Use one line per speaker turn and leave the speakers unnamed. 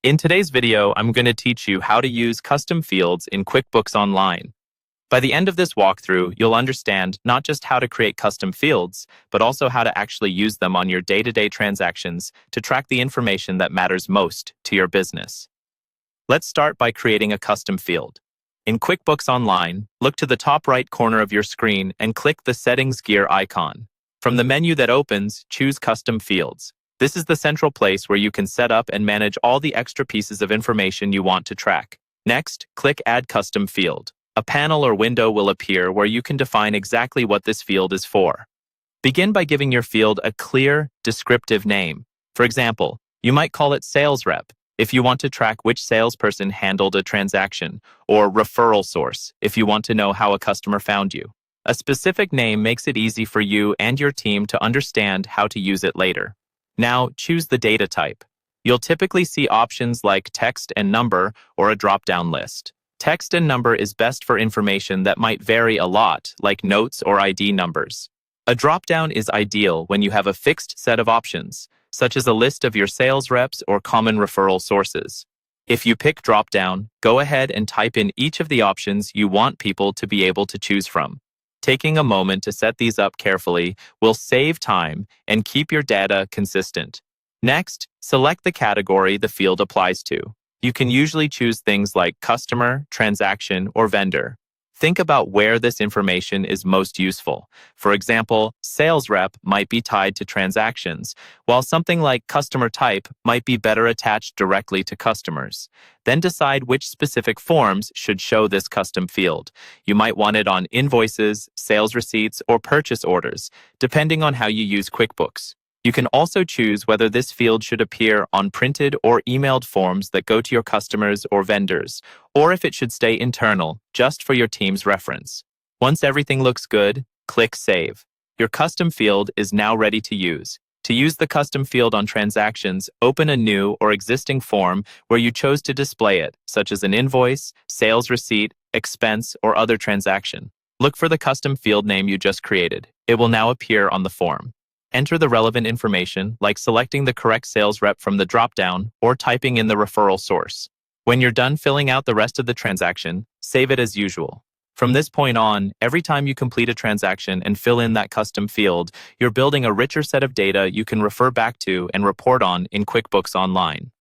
In today's video, I'm going to teach you how to use custom fields in QuickBooks Online. By the end of this walkthrough, you'll understand not just how to create custom fields, but also how to actually use them on your day-to-day transactions to track the information that matters most to your business. Let's start by creating a custom field. In QuickBooks Online, look to the top right corner of your screen and click the Settings gear icon. From the menu that opens, choose Custom Fields. This is the central place where you can set up and manage all the extra pieces of information you want to track. Next, click Add Custom Field. A panel or window will appear where you can define exactly what this field is for. Begin by giving your field a clear, descriptive name. For example, you might call it Sales Rep if you want to track which salesperson handled a transaction, or Referral Source if you want to know how a customer found you. A specific name makes it easy for you and your team to understand how to use it later. Now, choose the data type. You'll typically see options like text and number or a drop-down list. Text and number is best for information that might vary a lot, like notes or ID numbers. A drop-down is ideal when you have a fixed set of options, such as a list of your sales reps or common referral sources. If you pick drop-down, go ahead and type in each of the options you want people to be able to choose from. Taking a moment to set these up carefully will save time and keep your data consistent. Next, select the category the field applies to. You can usually choose things like customer, transaction, or vendor. Think about where this information is most useful. For example, sales rep might be tied to transactions, while something like customer type might be better attached directly to customers. Then decide which specific forms should show this custom field. You might want it on invoices, sales receipts, or purchase orders, depending on how you use QuickBooks. You can also choose whether this field should appear on printed or emailed forms that go to your customers or vendors, or if it should stay internal, just for your team's reference. Once everything looks good, click Save. Your custom field is now ready to use. To use the custom field on transactions, open a new or existing form where you chose to display it, such as an invoice, sales receipt, expense, or other transaction. Look for the custom field name you just created. It will now appear on the form. Enter the relevant information, like selecting the correct sales rep from the drop-down or typing in the referral source. When you're done filling out the rest of the transaction, save it as usual. From this point on, every time you complete a transaction and fill in that custom field, you're building a richer set of data you can refer back to and report on in QuickBooks Online.